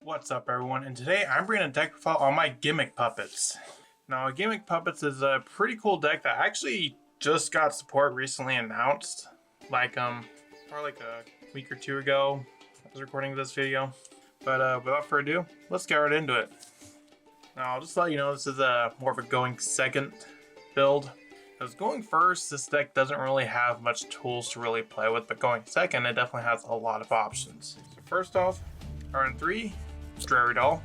What's up, everyone? And today I'm bringing a deck profile on my Gimmick puppets. Now, Gimmick puppets is a pretty cool deck that actually just got support recently announced. Probably like a week or two ago. I was recording this video. But without further ado, let's get right into it. Now, I'll just let you know this is more of a going second build. Because going first, this deck doesn't really have much tools to really play with, but going second, it definitely has a lot of options. So first off, RN3, Doll.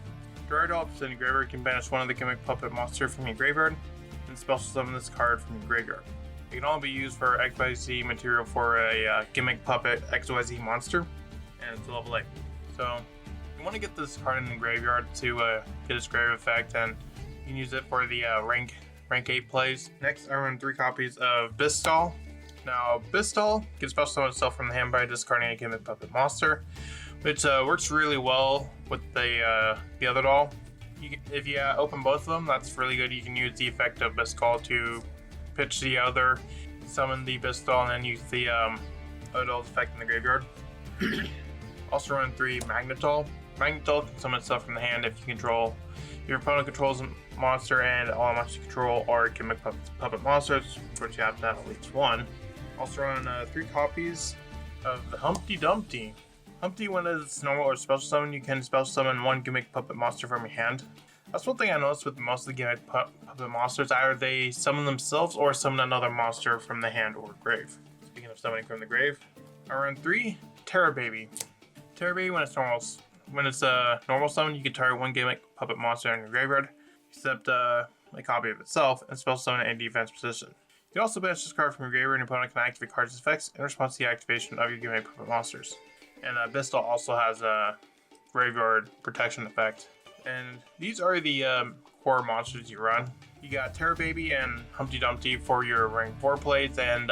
Doll, if it's in your graveyard, you can banish one of the Gimmick puppet monster from your graveyard, and special summon this card from your graveyard. It can only be used for XYZ material for a Gimmick puppet XYZ monster, and it's level 8. So, you want to get this card in the graveyard to get its grave effect, and you can use it for the rank 8 plays. Next, I run 3 copies of Doll. Now, Doll can special summon itself from the hand by discarding a Gimmick puppet monster, which works really well with the other doll. If you open both of them, that's really good. You can use the effect of Doll to pitch the other, summon the Doll, and then use the other doll's effect in the graveyard. Also run 3 Doll. Doll can summon itself from the hand if your opponent controls a monster and all monsters you control are Gimmick puppet monsters, which you have to have at least one. Also run 3 copies of the Humpty Dumpty. Humpty, when it's normal or special summon, you can special summon one Gimmick puppet monster from your hand. That's one thing I noticed with most of the Gimmick puppet monsters, either they summon themselves or summon another monster from the hand or grave. Speaking of summoning from the grave, I run 3 Terror Baby. Terror Baby, when it's a normal summon, you can target one Gimmick puppet monster in your graveyard, except a copy of itself, and special summon it in defense position. You can also banish this card from your graveyard, and your opponent can activate cards' effects in response to the activation of your Gimmick puppet monsters. And Doll also has a graveyard protection effect. And these are the core monsters you run. You got Terror Baby and Humpty Dumpty for your rank 4 plays, and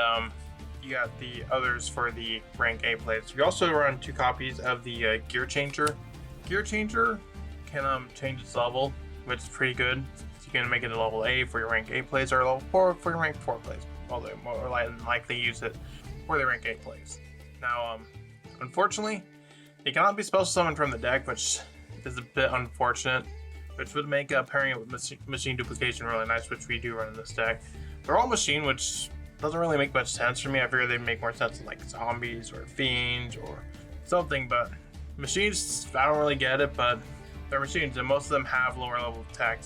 you got the others for the rank 8 plays. You also run 2 copies of the Gear Changer. Gear Changer can change its level, which is pretty good. So you can make it a level 8 for your rank 8 plays, or level 4 for your rank 4 plays. Although more likely use it for the rank 8 plays. Now, unfortunately, it cannot be special summoned from the deck, which is a bit unfortunate, which would make pairing it with machine duplication really nice, which we do run in this deck. They're all machine, which doesn't really make much sense for me. I figured they'd make more sense in like zombies or fiends or something, but machines, I don't really get it, but they're machines, and most of them have lower level attack.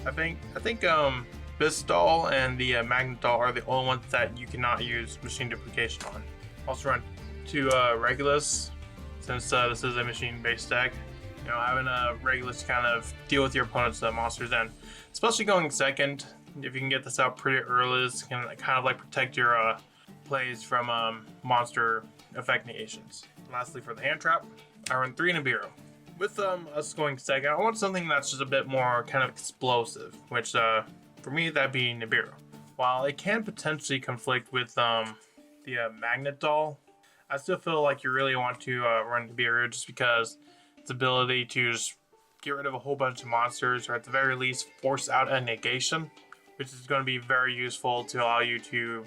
I think Doll and the Doll are the only ones that you cannot use machine duplication on. Also run 2 Regulus, since this is a machine-based deck. You know, having a Regulus kind of deal with your opponent's monsters, and especially going second, if you can get this out pretty early, this can kind of like protect your plays from monster effect negations. And lastly, for the hand trap, I run 3 Nibiru. With us going second, I want something that's just a bit more kind of explosive, which for me that'd be Nibiru. While it can potentially conflict with the Magnet Doll, I still feel like you really want to run Nibiru just because its ability to just get rid of a whole bunch of monsters, or at the very least force out a negation, which is going to be very useful to allow you to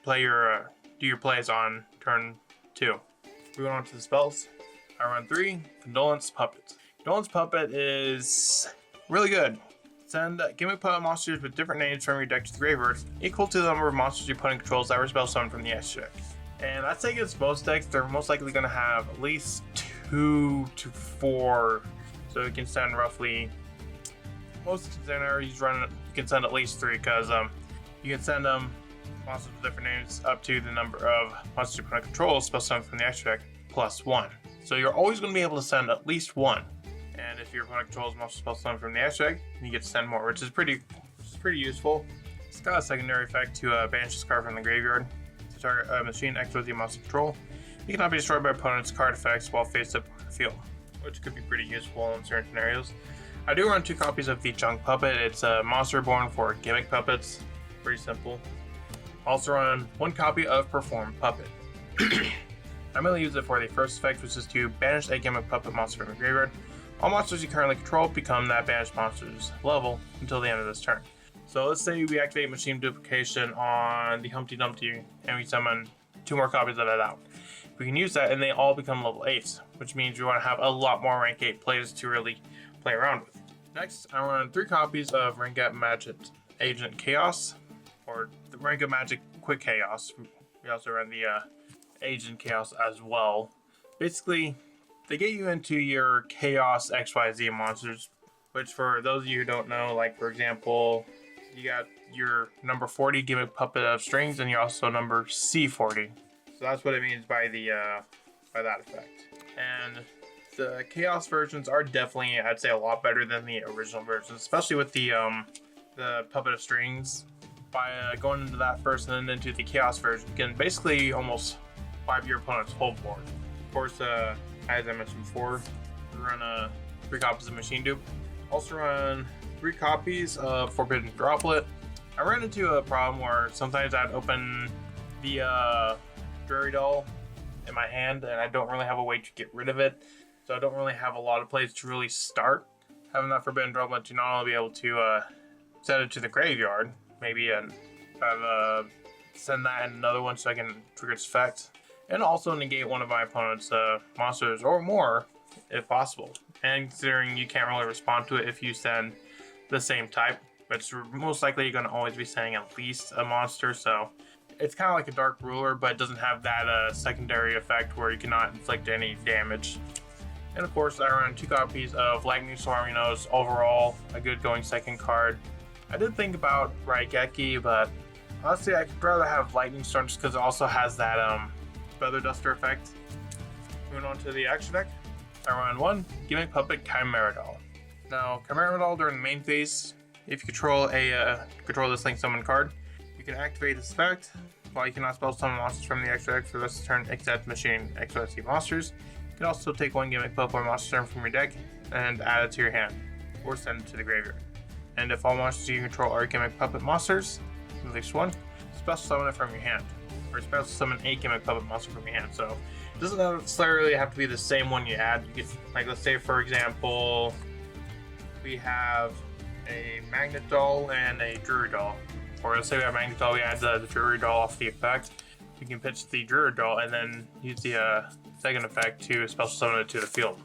play do your plays on turn 2. Moving on to the spells, I run 3 Condolence Puppet. Condolence Puppet is really good. Send Gimmick puppet monsters with different names from your deck to the graveyard, equal to the number of monsters your opponent controls that were spell summoned from the extra deck. And I'd say against most decks, they're most likely going to have at least 2 to 4. So you can send roughly, most scenarios you can send at least 3, because you can send monsters with different names up to the number of monsters your opponent controls spell summoned from the extra deck plus 1. So you're always going to be able to send at least 1. And if your opponent controls monsters spell summoned from the extra deck, you get to send more, which is pretty useful. It's got a secondary effect to banish this card from the graveyard. Target a machine X with your monster control. You cannot be destroyed by opponent's card effects while face up on the field, which could be pretty useful in certain scenarios. I do run 2 copies of the Junk Puppet. It's a monster born for Gimmick puppets. Pretty simple. Also run 1 copy of Perform Puppet. I mainly use it for the first effect, which is to banish a Gimmick puppet monster from your graveyard. All monsters you currently control become that banished monster's level until the end of this turn. So let's say we activate machine duplication on the Humpty Dumpty and we summon 2 more copies of that out. If we can use that and they all become level 8s, which means we want to have a lot more rank 8 players to really play around with. Next, I run 3 copies of Rank Up Magic Agent Chaos, or the Rank Up Magic Quick Chaos. We also run the Agent Chaos as well. Basically, they get you into your Chaos XYZ monsters, which for those of you who don't know, like for example, you got your number 40 Gimmick Puppet of Strings, and you're also number C40. So that's what it means by the by that effect. And the Chaos versions are definitely, I'd say, a lot better than the original versions, especially with the Puppet of Strings. By going into that first and then into the Chaos version, you can basically almost wipe your opponent's whole board. Of course, as I mentioned before, we run 3 copies of Machine Dupe. Also run 3 copies of Forbidden Droplet. I ran into a problem where sometimes I'd open the Jury Doll in my hand and I don't really have a way to get rid of it. So I don't really have a lot of plays to really start. Having that Forbidden Droplet to not only be able to send it to the graveyard, maybe send that in another one so I can trigger its effect, and also negate one of my opponent's monsters or more if possible. And considering you can't really respond to it if you send the same type, which most likely you're going to always be sending at least a monster, so it's kind of like a Dark Ruler, but it doesn't have that secondary effect where you cannot inflict any damage. And of course, I run 2 copies of Lightning Storm. Overall a good going second card. I did think about Raigeki, but honestly I could rather have Lightning Storm just because it also has that Feather Duster effect. Moving on to the action deck, I run 1 Gimmick Puppet Chimera Doll. Now, Chimera Doll during the main phase, if you control this Link Summon card, you can activate this effect. While you cannot spell summon monsters from the extra deck for the rest of the turn except Machine XYZ monsters, you can also take 1 Gimmick Puppet or monster turn from your deck and add it to your hand, or send it to the graveyard. And if all monsters you control are Gimmick Puppet monsters, at least 1, special summon it from your hand, or special summon a Gimmick Puppet monster from your hand. So it doesn't necessarily have to be the same one you add. You get, like, let's say for example, we have a Magnet Doll and a Druid Doll. Or let's say we have Magnet Doll, we add the Druid Doll off the effect. You can pitch the Druid Doll and then use the second effect to special summon it to the field.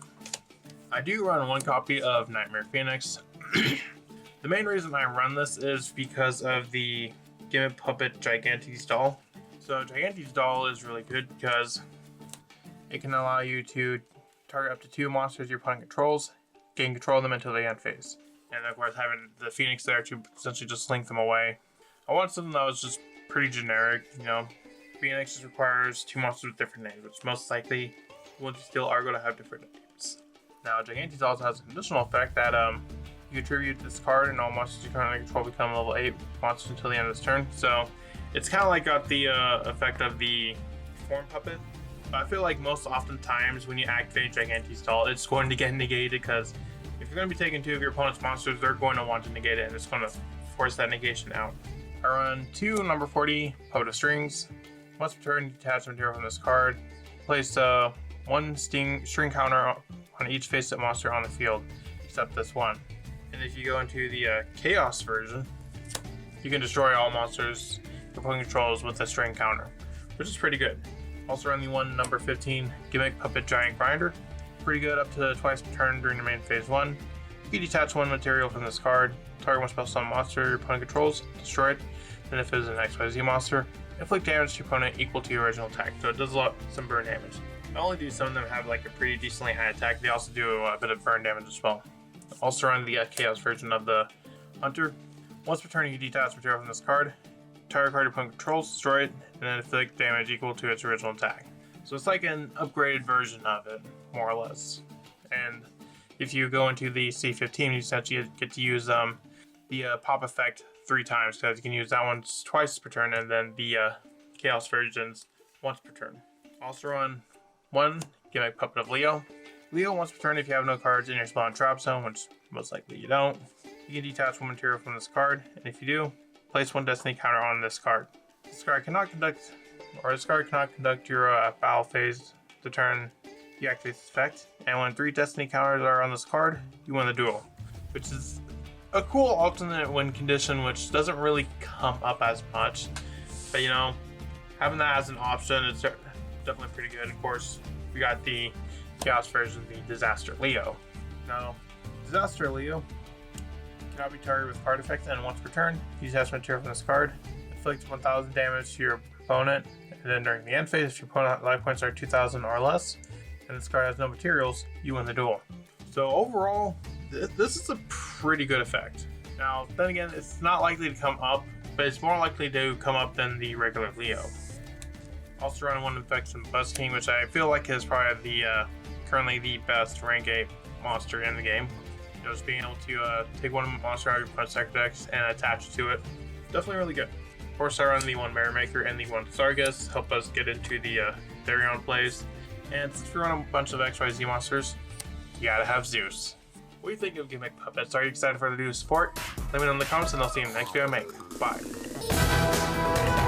I do run 1 copy of Nightmare Phoenix. The main reason I run this is because of the Gimmick Puppet Gigantes Doll. So Gigantes Doll is really good because it can allow you to target up to 2 monsters your opponent controls, gain control of them until the end phase. And of course having the Phoenix there to essentially just link them away. I want something that was just pretty generic, Phoenix just requires 2 monsters with different names, which most likely ones you steal are going to have different names. Now Gigantes also has an additional effect that you contribute this card and all monsters you currently control become level 8 monsters until the end of this turn. So it's kind of like got the effect of the Form Puppet. But I feel like most oftentimes when you activate Gigantes Doll, it's going to get negated because if you're going to be taking 2 of your opponent's monsters, they're going to want to negate it and it's going to force that negation out. I run 2 number 40 Puppet of Strings. Once per turn, you detach material from this card. Place 1 string counter on each face-up monster on the field, except this one. And if you go into the Chaos version, you can destroy all monsters your opponent controls with a string counter, which is pretty good. Also run the 1 number 15 Gimmick Puppet Giant Grinder. Pretty good up to twice per turn during the main phase 1. You can detach 1 material from this card, target 1 special summon monster your opponent controls, destroy it. Then if it is an XYZ monster, inflict damage to your opponent equal to your original attack. So it does some burn damage. Not only do some of them have like a pretty decently high attack, they also do a bit of burn damage as well. Also run the Chaos version of the Hunter. Once per turn, you can detach material from this card, target card your opponent controls, destroy it, and then inflict damage equal to its original attack. So it's like an upgraded version of it, more or less. And if you go into the C15, you essentially get to use the pop effect 3 times, because you can use that one twice per turn, and then the Chaos versions once per turn. Also run 1 Gimmick Puppet of Leo. Leo once per turn if you have no cards in your spawn trap zone, which most likely you don't. You can detach 1 material from this card, and if you do, place 1 destiny counter on this card. This card cannot conduct your battle phase the turn you activate this effect, and when 3 destiny counters are on this card, you win the duel, which is a cool alternate win condition which doesn't really come up as much. But having that as an option, it's definitely pretty good. Of course, we got the Chaos version, the Disaster Leo. Now, Disaster Leo cannot be targeted with card effects, and once per turn, use hazard material from this card. Inflict 1,000 damage to your opponent, and then during the end phase, if your opponent's life points are 2,000 or less, and this card has no materials, you win the duel. So overall, this is a pretty good effect. Now, then again, it's not likely to come up, but it's more likely to come up than the regular Leo. Also running one effect in Buzz King, which I feel like is probably currently the best rank 8 monster in the game. Just being able to take one monster out of your opponent's deck decks and attach to it. Definitely really good. Of course, I run the one Merrymaker and the one Sargus, help us get into the Therion plays. And since we run a bunch of XYZ monsters, you gotta have Zeus. What do you think of Gimmick Puppets? Are you excited for the new support? Let me know in the comments and I'll see you in the next video I make. Bye.